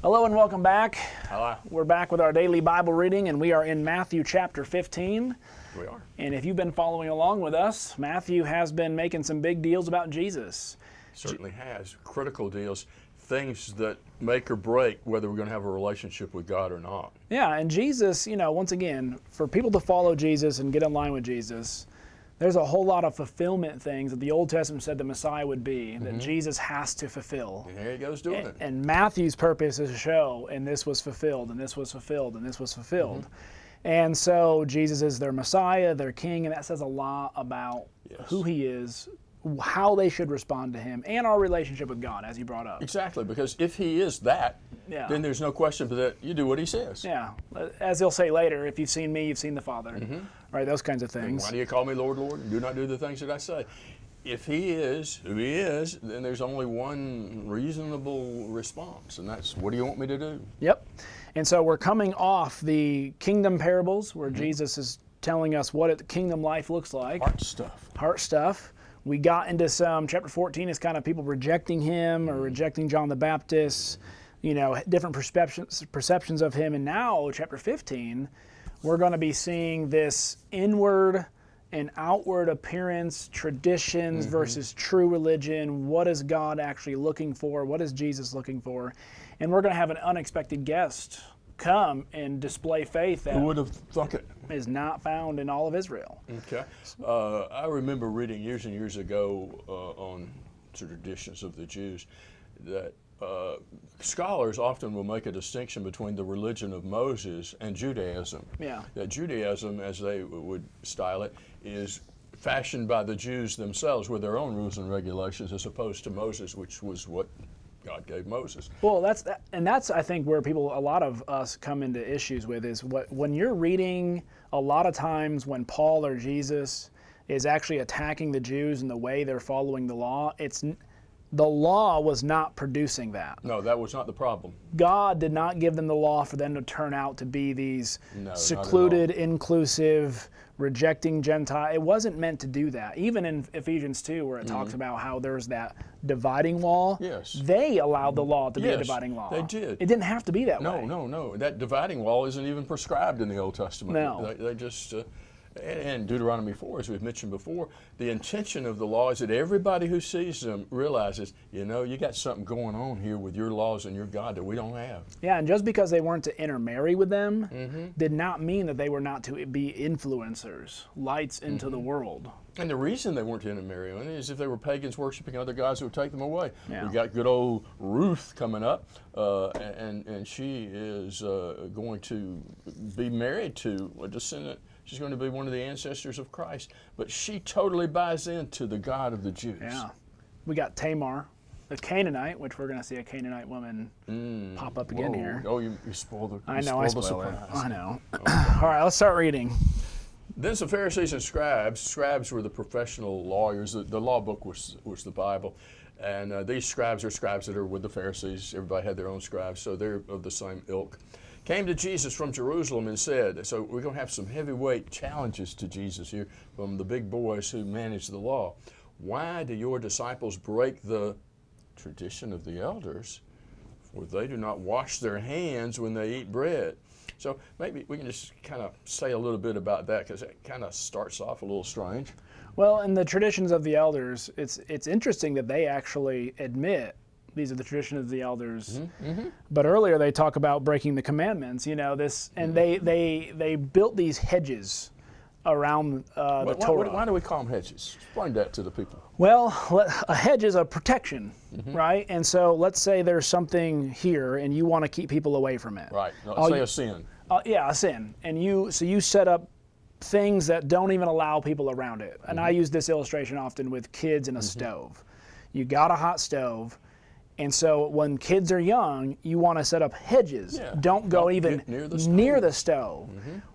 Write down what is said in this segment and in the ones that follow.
Hello and welcome back. Hello. We're back with our daily Bible reading, and we are in Matthew chapter 15. We are. And if you've been following along with us, Matthew has been making some big deals about Jesus. Certainly has. Critical deals, things that make or break whether we're going to have a relationship with God or not. Yeah, and Jesus, once again, for people to follow Jesus and get in line with Jesus, there's a whole lot of fulfillment things that the Old Testament said the Messiah would be, that Jesus has to fulfill. And here he goes doing it. And Matthew's purpose is to show, and this was fulfilled, and this was fulfilled, and this was fulfilled. And so Jesus is their Messiah, their King, and that says a lot about who he is, how they should respond to him, and our relationship with God, as you brought up. Exactly, because if he is that, then there's no question for that. You do what he says. Yeah, as he'll say later, if you've seen me, you've seen the Father. Right, those kinds of things. And why do you call me Lord, Lord, and do not do the things that I say? If he is who he is, then there's only one reasonable response, and that's, what do you want me to do? Yep. And so we're coming off the kingdom parables where Jesus is telling us what kingdom life looks like. Heart stuff. Heart stuff. We got into some, chapter 14 is kind of people rejecting him or rejecting John the Baptist, different perceptions of him. And now, chapter 15, we're going to be seeing this inward and outward appearance, traditions versus true religion. What is God actually looking for? What is Jesus looking for? And we're going to have an unexpected guest come and display faith that Who would have thunk it? is not found in all of Israel. Okay. I remember reading years and years ago on traditions of the Jews that scholars often will make a distinction between the religion of Moses and Judaism. Yeah. That Judaism, as they would style it, is fashioned by the Jews themselves with their own rules and regulations, as opposed to Moses, which was what God gave Moses. Well, that's I think where a lot of us come into issues with is when you're reading a lot of times when Paul or Jesus is actually attacking the Jews and the way they're following the law, the law was not producing that. No, that was not the problem. God did not give them the law for them to turn out to be these secluded, inclusive, rejecting Gentile. It wasn't meant to do that. Even in Ephesians 2, where it talks about how there's that dividing wall, they allowed the law to be a dividing law. They did. It didn't have to be that way. No. That dividing wall isn't even prescribed in the Old Testament. No. They just... And Deuteronomy 4, as we've mentioned before, the intention of the law is that everybody who sees them realizes, you got something going on here with your laws and your God that we don't have. Yeah, and just because they weren't to intermarry with them did not mean that they were not to be influencers, lights into the world. And the reason they weren't to intermarry is if they were pagans worshiping other gods who would take them away. Yeah. We got good old Ruth coming up, and she is going to be married to a descendant. She's going to be one of the ancestors of Christ. But she totally buys into the God of the Jews. Yeah. We got Tamar, the Canaanite, which we're going to see a Canaanite woman pop up again here. Oh, you spoiled the I know, I spoiled it. I know. All right, let's start reading. Then some Pharisees and Scribes. Scribes were the professional lawyers. The law book was the Bible. And these scribes are scribes that are with the Pharisees. Everybody had their own scribes, so they're of the same ilk. Came to Jesus from Jerusalem and said, so we're going to have some heavyweight challenges to Jesus here from the big boys who manage the law. Why do your disciples break the tradition of the elders? For they do not wash their hands when they eat bread. So maybe we can just kind of say a little bit about that, because it kind of starts off a little strange. Well, in the traditions of the elders, it's interesting that they actually admit these are the traditions of the elders. But earlier they talk about breaking the commandments, and they built these hedges around the Torah. Why do we call them hedges? Explain that to the people. Well, a hedge is a protection, right? And so let's say there's something here and you want to keep people away from it. Right. Let's say a sin. Yeah, a sin. And you set up things that don't even allow people around it. And I use this illustration often with kids and a stove. You got a hot stove. And so when kids are young, you want to set up hedges. Yeah. Don't go even near the stove.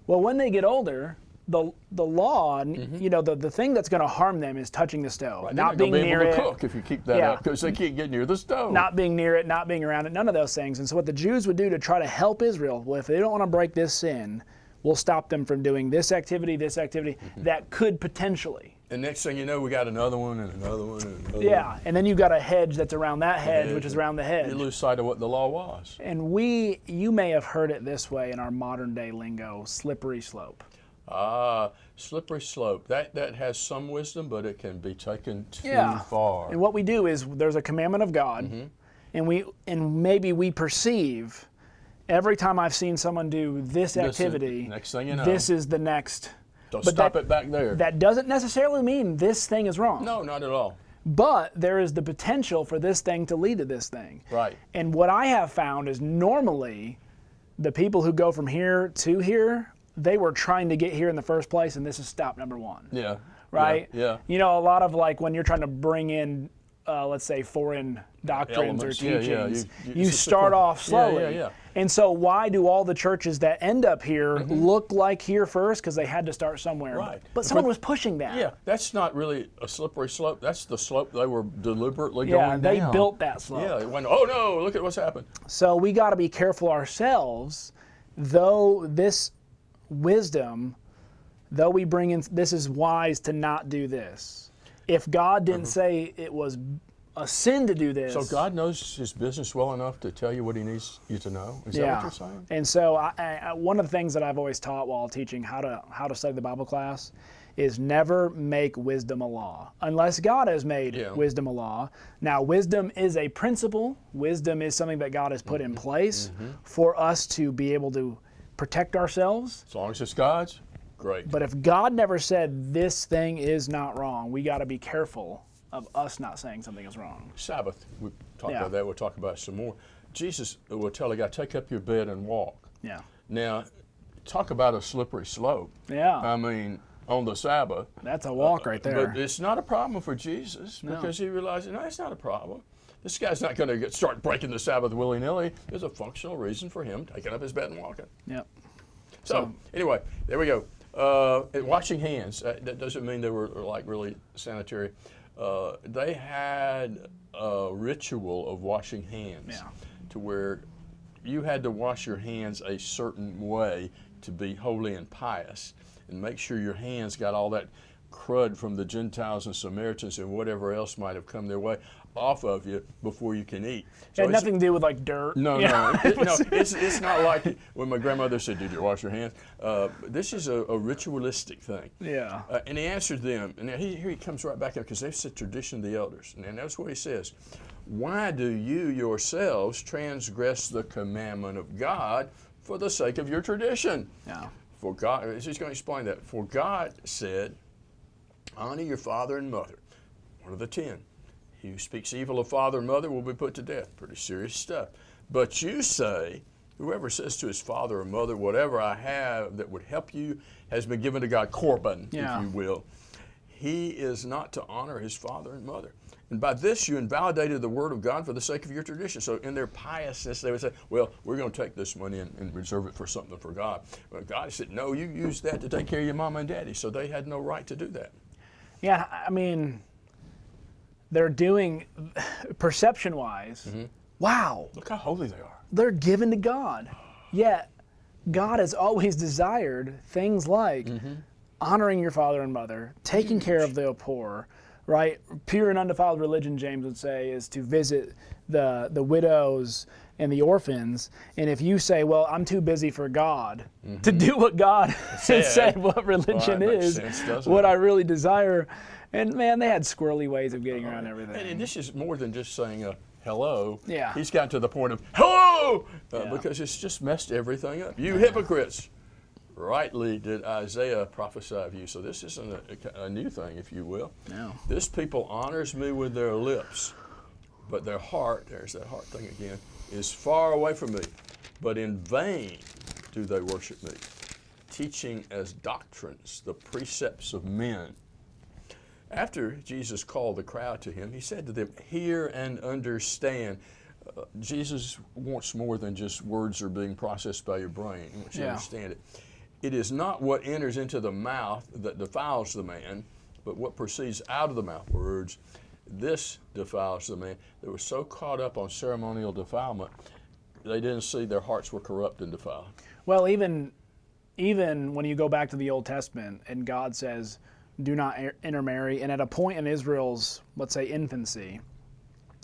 Well, when they get older, the law, the thing that's going to harm them is touching the stove. Right. Not being near it. They're not going to be able to cook if you keep that up, because they can't get near the stove. Not being near it, not being around it, none of those things. And so what the Jews would do to try to help Israel, well, if they don't want to break this sin, we'll stop them from doing this activity that could potentially And next thing you know, we got another one and another one and another one. Yeah, and then you've got a hedge that's around that hedge, which is around the hedge. You lose sight of what the law was. And you may have heard it this way in our modern day lingo, slippery slope. Slippery slope. That has some wisdom, but it can be taken too far. And what we do is there's a commandment of God, and maybe we perceive every time I've seen someone do this activity, next thing you know, this is the next. Don't stop it back there. That doesn't necessarily mean this thing is wrong. No, not at all. But there is the potential for this thing to lead to this thing. Right. And what I have found is normally the people who go from here to here, they were trying to get here in the first place, and this is stop number one. Yeah. Right? Yeah. You know, a lot of like when you're trying to bring in, let's say, foreign doctrines or teachings, you start off slowly. Yeah. And so why do all the churches that end up here look like here first? Because they had to start somewhere. Right. But someone was pushing that. Yeah, that's not really a slippery slope. That's the slope they were deliberately going down. Yeah, they built that slope. Yeah, it went, oh no, look at what's happened. So we got to be careful ourselves, though this wisdom, though we bring in, this is wise to not do this. If God didn't say it was a sin to do this. So God knows his business well enough to tell you what he needs you to know? Is that what you're saying? And so one of the things that I've always taught while teaching how to study the Bible class is never make wisdom a law, unless God has made wisdom a law. Now, wisdom is a principle. Wisdom is something that God has put in place for us to be able to protect ourselves. As long as it's God's, great. But if God never said this thing is not wrong, we got to be careful of us not saying something is wrong. Sabbath, we talked about that. We'll talk about it some more. Jesus will tell a guy, take up your bed and walk. Yeah. Now, talk about a slippery slope. Yeah. I mean, on the Sabbath. That's a walk right there. But it's not a problem for Jesus because he realizes, no, it's not a problem. This guy's not going to start breaking the Sabbath willy-nilly. There's a functional reason for him taking up his bed and walking. Yep. So anyway, there we go. Washing hands, that doesn't mean they were like really sanitary. They had a ritual of washing hands to where you had to wash your hands a certain way to be holy and pious and make sure your hands got all that crud from the Gentiles and Samaritans and whatever else might have come their way off of you before you can eat. So it had nothing to do with like dirt. No, it's not like when my grandmother said, did you wash your hands? This is a ritualistic thing. Yeah. And he answered them, and here he comes right back up because they've said tradition of the elders. And that's what he says. Why do you yourselves transgress the commandment of God for the sake of your tradition? Yeah. For God, he's going to explain that. For God said, honor your father and mother. One of the 10. He who speaks evil of father and mother will be put to death. Pretty serious stuff. But you say, whoever says to his father or mother, whatever I have that would help you has been given to God, Korban, if you will. He is not to honor his father and mother. And by this you invalidated the word of God for the sake of your tradition. So in their piousness, they would say, well, we're going to take this money and reserve it for something for God. But God said, no, you use that to take care of your mama and daddy. So they had no right to do that. Yeah, I mean, they're doing, perception-wise, wow. Look how holy they are. They're given to God. Yet, God has always desired things like honoring your father and mother, taking care of the poor, right? Pure and undefiled religion, James would say, is to visit the widows and the orphans. And if you say, well, I'm too busy for God to do what God has said what religion is, what I really desire. And man, they had squirrely ways of getting around everything. And this is more than just saying hello. Yeah. He's gotten to the point of hello, because it's just messed everything up. You hypocrites. Rightly did Isaiah prophesy of you. So this isn't a new thing, if you will. No. This people honors me with their lips, but their heart, there's that heart thing again, is far away from me. But in vain do they worship me, teaching as doctrines the precepts of men. After Jesus called the crowd to him, he said to them, hear and understand. Jesus wants more than just words are being processed by your brain. He wants you to understand it. It is not what enters into the mouth that defiles the man, but what proceeds out of the mouth, words. This defiles the man. They were so caught up on ceremonial defilement, they didn't see their hearts were corrupt and defiled. Well, even when you go back to the Old Testament and God says, do not intermarry. And at a point in Israel's, let's say, infancy,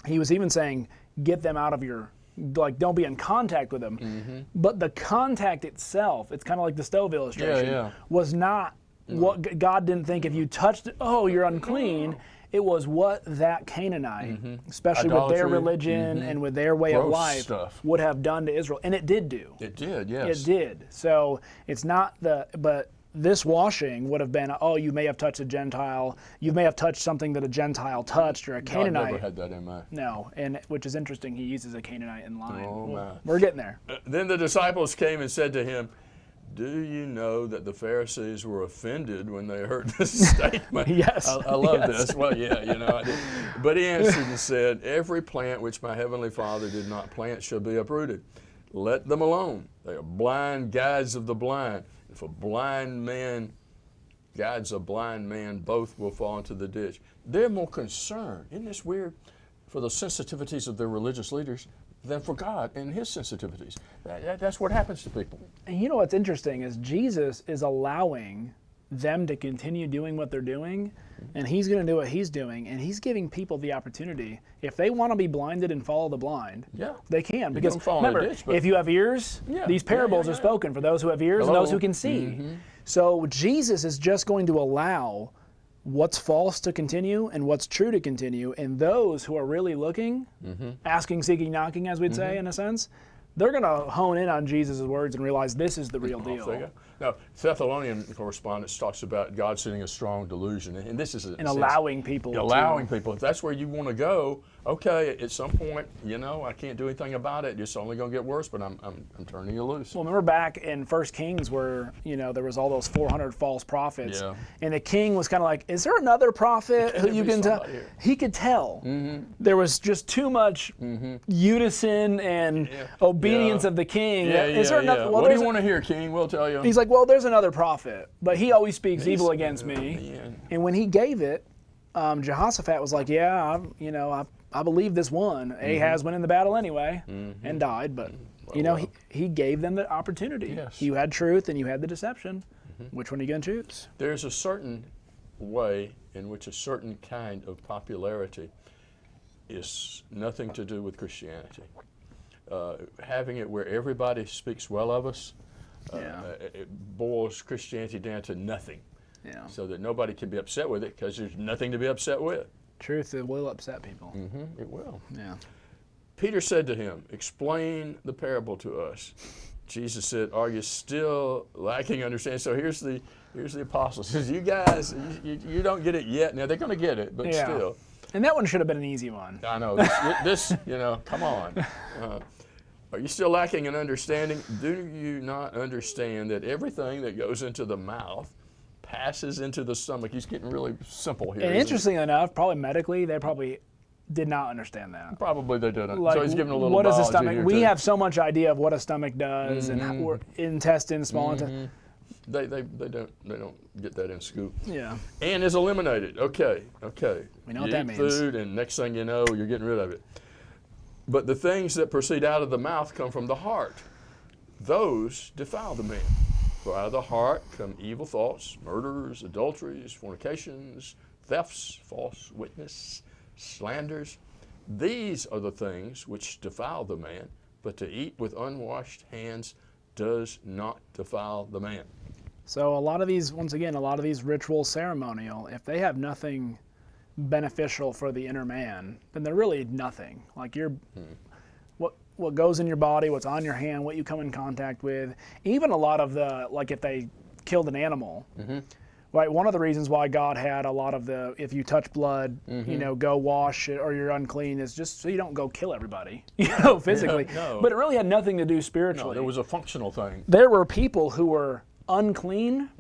he was even saying, get them out of your, like, don't be in contact with them. But the contact itself, it's kind of like the stove illustration, was not what God didn't think if you touched it, oh, you're unclean. It was what that Canaanite, especially with their religion and with their way of life, would have done to Israel. And it did do. It did, yes. It did. So it's not but this washing would have been, oh, you may have touched a Gentile. You may have touched something that a Gentile touched, or a Canaanite. God never had that in mind. No, and which is interesting. He uses a Canaanite in line. Oh, my. We're getting there. Then the disciples came and said to him, do you know that the Pharisees were offended when they heard this statement? Yes. I love this. Well, yeah, you know, I did. But he answered and said, every plant which my heavenly Father did not plant shall be uprooted. Let them alone. They are blind guides of the blind. If a blind man guides a blind man, both will fall into the ditch. They're more concerned, isn't this weird, for the sensitivities of their religious leaders than for God and his sensitivities. That's what happens to people. And you know what's interesting is Jesus is allowing them to continue doing what they're doing, and he's going to do what he's doing, and he's giving people the opportunity. If they want to be blinded and follow the blind, they can. Because remember, if you have ears, these parables are spoken for those who have ears and those who can see. So Jesus is just going to allow what's false to continue and what's true to continue, and those who are really looking, asking, seeking, knocking, as we'd say in a sense, they're going to hone in on Jesus' words and realize this is the real deal. Now, Thessalonian correspondence talks about God sending a strong delusion, and this is allowing people. If that's where you want to go, okay, at some point, you know, I can't do anything about it. It's only going to get worse, but I'm turning you loose. Well, remember back in 1 Kings where, you know, there was all those 400 false prophets, and the king was kind of like, is there another prophet who you can tell? He could tell. There was just too much unison and obedience of the king. Is there another? Well, what do you want to hear, king? We'll tell you. He's like, well, there's another prophet, but he always speaks evil against me. And when he gave it, Jehoshaphat was like, yeah, I believe this one. Ahaz went in the battle anyway and died, but he gave them the opportunity. You had truth and you had the deception. Which one are you going to choose? There's a certain way in which a certain kind of popularity is nothing to do with Christianity. Having it where everybody speaks well of us, it boils Christianity down to nothing. So that nobody can be upset with it because there's nothing to be upset with. Truth, it will upset people. It will. Peter said to him, explain the parable to us. Jesus said, are you still lacking understanding? So here's the apostle. He says, you guys, you don't get it yet. Now they're going to get it, but still. And that one should have been an easy one. I know. This come on. Are you still lacking in understanding? Do you not understand that everything that goes into the mouth passes into the stomach? He's getting really simple here. And interestingly enough, probably medically, they probably did not understand that. Probably they didn't. Like, so he's giving a little what is a stomach? We too. have so much idea of what a stomach does and how, intestines, small intestines. They don't get that in school. And is eliminated. Okay. We know what that means. Food, and next thing you know, you're getting rid of it. But the things that proceed out of the mouth come from the heart. Those defile the man. For out of the heart come evil thoughts, murders, adulteries, fornications, thefts, false witness, slanders. These are the things which defile the man, but to eat with unwashed hands does not defile the man. So a lot of these ritual ceremonial, if they have nothing beneficial for the inner man, then they're really nothing. Like what goes in your body, what's on your hand, what you come in contact with. Even a lot of if they killed an animal, right? One of the reasons why God had a lot of if you touch blood, go wash it or you're unclean is just so you don't go kill everybody, physically. But it really had nothing to do spiritually. No, there was a functional thing. There were people who were unclean,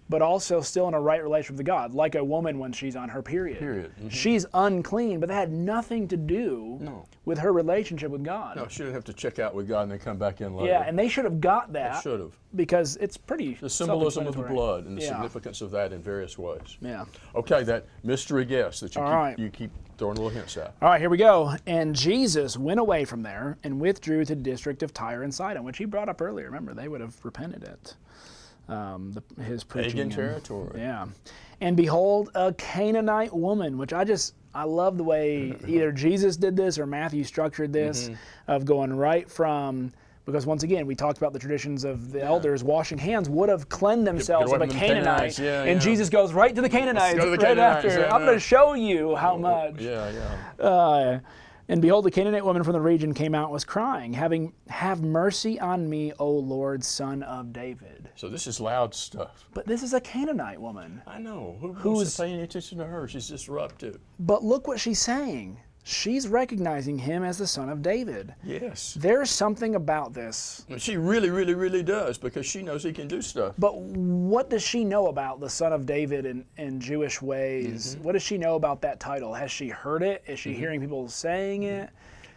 but also still in a right relationship with God, like a woman when she's on her period. She's unclean, but that had nothing to do with her relationship with God. No, she didn't have to check out with God and then come back in later. Yeah, and they should have got that. They should have. Because it's pretty the symbolism of the blood and the significance of that in various ways. Yeah. Okay, that mystery guest that you keep throwing little hints at. All right, here we go. And Jesus went away from there and withdrew to the district of Tyre and Sidon, which he brought up earlier. Remember, they would have repented it. his preaching. Pagan territory. Yeah. And behold, a Canaanite woman, which I love the way either Jesus did this or Matthew structured this, of going right from, because once again, we talked about the traditions of the elders washing hands would have cleansed themselves of a Canaanite. And Jesus goes right to the Canaanites after. I'm going to show you how much. And behold, the Canaanite woman from the region came out and was crying, have mercy on me, O Lord, Son of David. So this is loud stuff. But this is a Canaanite woman. I know. Who's paying attention to her? She's disruptive. But look what she's saying. She's recognizing him as the Son of David. Yes. There's something about this. She really, really, really does, because she knows he can do stuff. But what does she know about the Son of David in Jewish ways? What does she know about that title? Has she heard it? Is she hearing people saying it?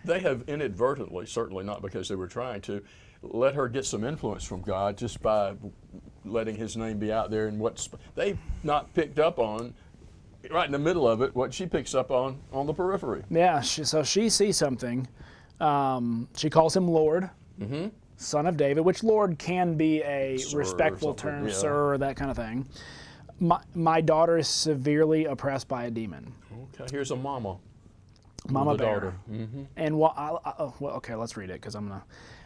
They have inadvertently, certainly not because they were trying to, let her get some influence from God just by letting his name be out there. And they've not picked up on, right in the middle of it, what she picks up on the periphery. Yeah, so she sees something. She calls him Lord, Son of David, which Lord can be a respectful term, sir, or that kind of thing. My daughter is severely oppressed by a demon. Okay, here's a mama. Mama bear. And okay, let's read it because I'm gonna.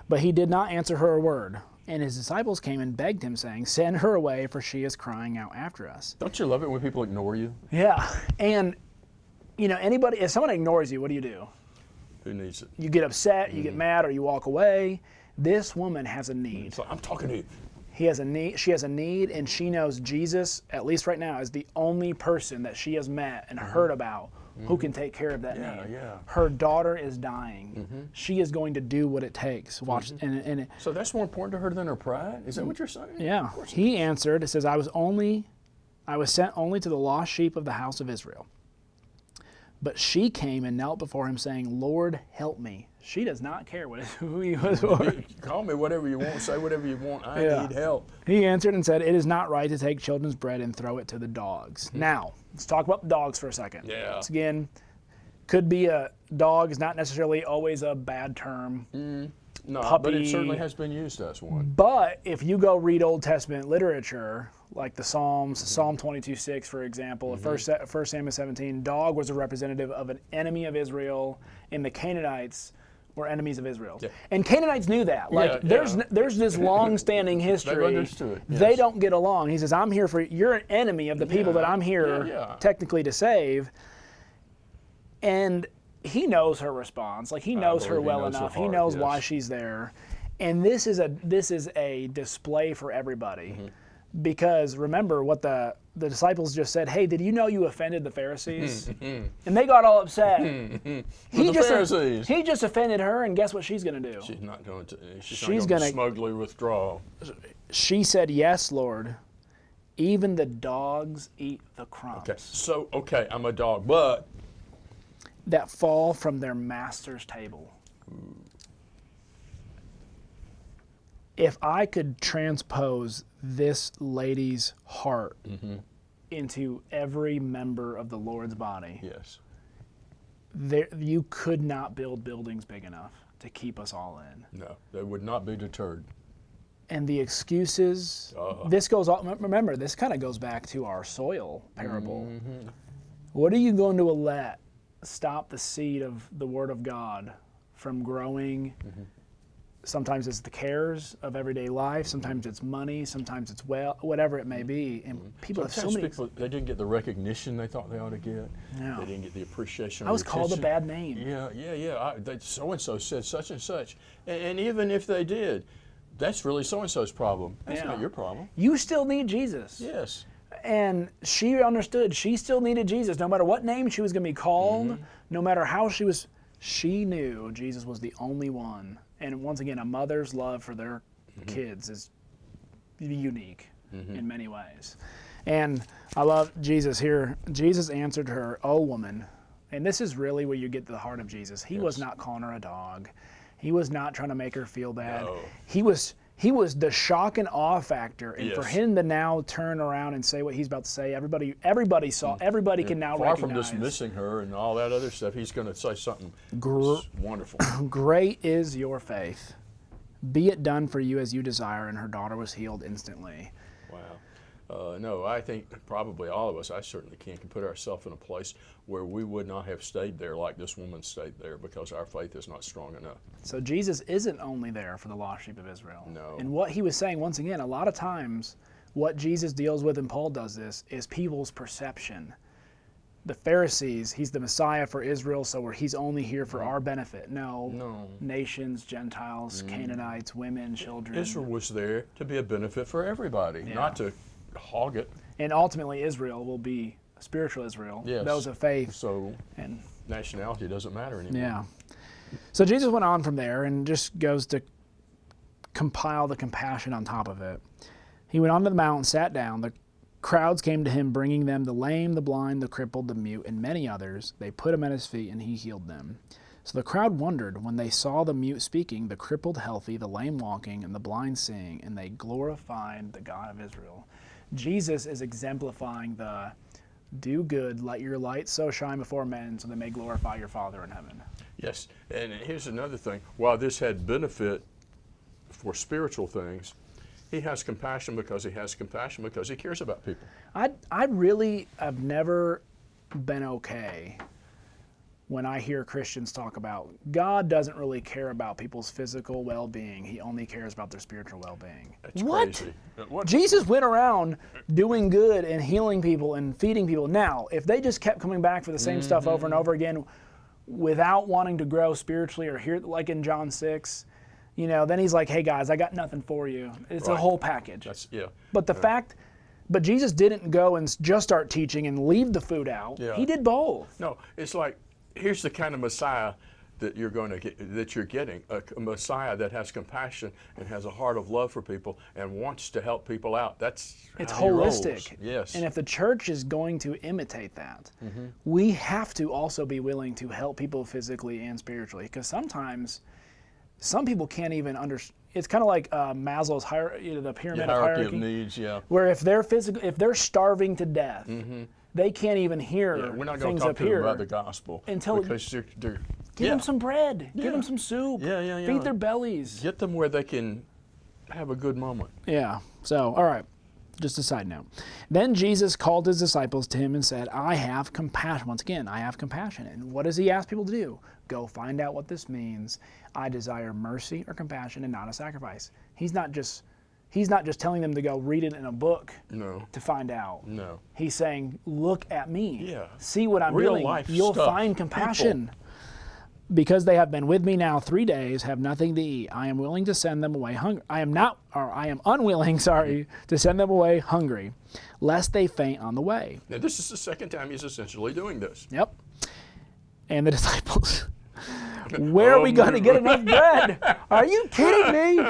But he did not answer her a word. And his disciples came and begged him, saying, "Send her away, for she is crying out after us." Don't you love it when people ignore you? Yeah, and if someone ignores you, what do? Who needs it? You get upset, you get mad, or you walk away. This woman has a need. So I'm talking to you. He has a need. She has a need, and she knows Jesus, at least right now, is the only person that she has met and heard about who can take care of that need. Yeah. Her daughter is dying. She is going to do what it takes. Watch, So that's more important to her than her pride? Is that what you're saying? Yeah. He answered, it says, I was sent only to the lost sheep of the house of Israel. But she came and knelt before him, saying, Lord, help me. She does not care who he was for. Call me whatever you want, say whatever you want. I need help. He answered and said, it is not right to take children's bread and throw it to the dogs. Now, let's talk about the dogs for a second. Yeah. Once again, could be a dog is not necessarily always a bad term. No, Puppy. but it certainly has been used as one. But if you go read Old Testament literature, like the Psalms, Psalm 22:6, for example, 1 Samuel 17, dog was a representative of an enemy of Israel, and the Canaanites were enemies of Israel. Yeah. And Canaanites knew that. There's this long-standing history. They understood. Yes. They don't get along. He says, you're an enemy of the people that I'm here technically to save. And he knows her response. Like, he knows her well enough. He knows why she's there. And this is a display for everybody. Because remember what the disciples just said, hey, did you know you offended the Pharisees? And they got all upset. He just offended her, and guess what she's going to do? She's not going to. She's going to smugly withdraw. She said, yes, Lord. Even the dogs eat the crumbs. Okay, I'm a dog, but that fall from their master's table. If I could transpose this lady's heart into every member of the Lord's body, you could not build buildings big enough to keep us all in. No, they would not be deterred. And the excuses, this goes on, remember, this kind of goes back to our soil parable. What are you going to let stop the seed of the Word of God from growing? Sometimes it's the cares of everyday life. Sometimes it's money. Sometimes it's whatever it may be. And people have so many. People, they didn't get the recognition they thought they ought to get. No. They didn't get the appreciation. I was called a bad name. Yeah. So and so said such and such, and even if they did, that's really so and so's problem. That's not your problem. You still need Jesus. Yes. And she understood. She still needed Jesus, no matter what name she was going to be called, no matter how she was. She knew Jesus was the only one. And once again, a mother's love for their kids is unique in many ways. And I love Jesus here. Jesus answered her, "O woman." And this is really where you get to the heart of Jesus. He was not calling her a dog. He was not trying to make her feel bad. No. He was the shock and awe factor. And for him to now turn around and say what he's about to say, everybody saw, everybody can now recognize. Far from dismissing her and all that other stuff, he's going to say something wonderful. Great is your faith. Be it done for you as you desire. And her daughter was healed instantly. Wow. No, I think probably all of us, I certainly can put ourselves in a place where we would not have stayed there like this woman stayed there because our faith is not strong enough. So Jesus isn't only there for the lost sheep of Israel. No. And what he was saying, once again, a lot of times what Jesus deals with, and Paul does this, is people's perception. The Pharisees, he's the Messiah for Israel, so he's only here for our benefit. No. Nations, Gentiles, Canaanites, women, children. Israel was there to be a benefit for everybody, not to hog it. And ultimately Israel will be spiritual Israel, those of faith. So and nationality doesn't matter anymore. Yeah. So Jesus went on from there and just goes to compile the compassion on top of it. He went onto the mountain, sat down. The crowds came to him, bringing them the lame, the blind, the crippled, the mute, and many others. They put him at his feet, and he healed them. So the crowd wondered when they saw the mute speaking, the crippled healthy, the lame walking, and the blind seeing, and they glorified the God of Israel. Jesus is exemplifying the do good, let your light so shine before men so they may glorify your Father in heaven. Yes, and here's another thing. While this had benefit for spiritual things, he has compassion because he cares about people. I really have never been okay when I hear Christians talk about God doesn't really care about people's physical well-being. He only cares about their spiritual well-being. That's crazy. What? Jesus went around doing good and healing people and feeding people. Now, if they just kept coming back for the same stuff over and over again without wanting to grow spiritually or hear, like in John 6, then he's like, hey guys, I got nothing for you. It's a whole package. But but Jesus didn't go and just start teaching and leave the food out. Yeah. He did both. No, it's like, here's the kind of Messiah that you're getting, a Messiah that has compassion and has a heart of love for people and wants to help people out. It's how holistic. He rolls. Yes. And if the church is going to imitate that, we have to also be willing to help people physically and spiritually, because sometimes some people can't even understand. It's kind of like Maslow's the pyramid of hierarchy of needs, where if they're starving to death, they can't even hear we're not going things to talk up to them here about the gospel because they're give them some bread, give them some soup, feed their bellies, get them where they can have a good moment. Yeah. So, all right. Just a side note. Then Jesus called his disciples to him and said, I have compassion. Once again, I have compassion. And what does he ask people to do? Go find out what this means. I desire mercy or compassion and not a sacrifice. He's not just telling them to go read it in a book to find out. No. He's saying, look at me. Yeah. See what I'm Real doing. life You'll stuff. find compassion. Because they have been with me now 3 days, have nothing to eat. I am willing to send them away hungry. I am unwilling, to send them away hungry, lest they faint on the way. Now, this is the second time he's essentially doing this. Yep. And the disciples, where are we going to get enough bread? Are you kidding me?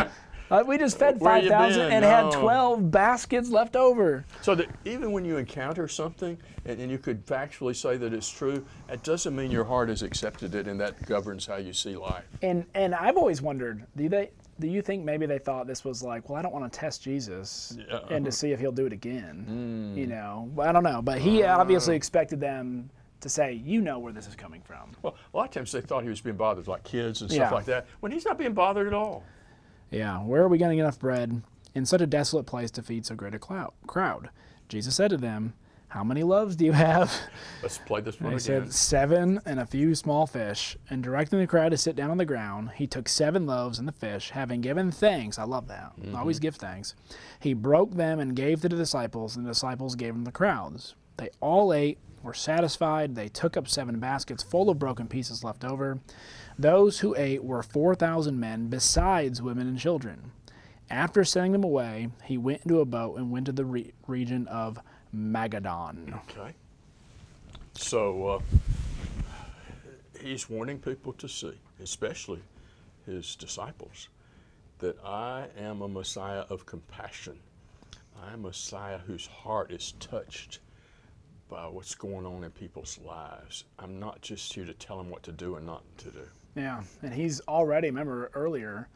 We just fed 5,000 and had 12 baskets left over. So that even when you encounter something and you could factually say that it's true, it doesn't mean your heart has accepted it and that governs how you see life. And I've always wondered, do you think maybe they thought this was like, well, I don't want to test Jesus and to see if he'll do it again? I don't know. But he obviously expected them to say, where this is coming from. Well, a lot of times they thought he was being bothered, like kids and stuff like that, when he's not being bothered at all. Yeah, where are we going to get enough bread in such a desolate place to feed so great a crowd? Jesus said to them, how many loaves do you have? Let's play this one again. He said, 7 and a few small fish. And directing the crowd to sit down on the ground, he took 7 loaves and the fish, having given thanks. I love that. Always give thanks. He broke them and gave to the disciples, and the disciples gave them to the crowds. They all ate, were satisfied. They took up 7 baskets full of broken pieces left over. Those who ate were 4,000 men, besides women and children. After sending them away, he went into a boat and went to the region of Magadan. Okay. So he's warning people to see, especially his disciples, that I am a Messiah of compassion. I am a Messiah whose heart is touched by what's going on in people's lives. I'm not just here to tell them what to do and not to do. Yeah, and he's already, remember earlier,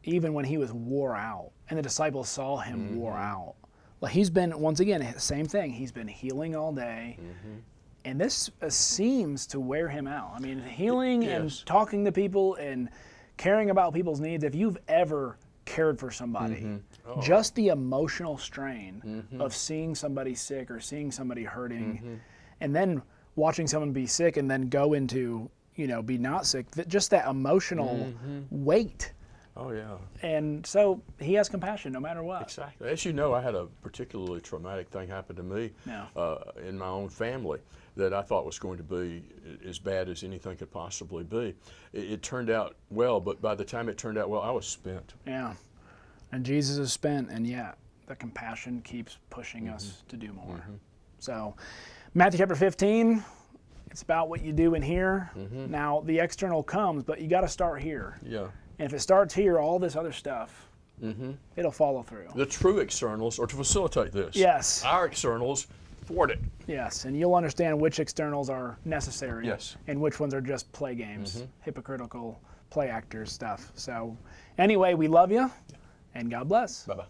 even when he was wore out, and the disciples saw him wore out. Like he's been, once again, same thing. He's been healing all day, and this seems to wear him out. I mean, healing and talking to people and caring about people's needs. If you've ever cared for somebody. Oh. Just the emotional strain of seeing somebody sick or seeing somebody hurting, and then watching someone be sick and then go into, be not sick, just that emotional weight. Oh, yeah. And so he has compassion no matter what. Exactly. As you know, I had a particularly traumatic thing happen to me in my own family that I thought was going to be as bad as anything could possibly be. It turned out well, but by the time it turned out well, I was spent. Yeah. And Jesus is spent, and yet the compassion keeps pushing us to do more. So Matthew chapter 15, it's about what you do in here. Now, the external comes, but you got to start here. Yeah. And if it starts here, all this other stuff, it'll follow through. The true externals are to facilitate this. Yes. Our externals thwart it. Yes, and you'll understand which externals are necessary. Yes. And which ones are just play games, hypocritical play actors stuff. So anyway, we love you, and God bless. Bye-bye.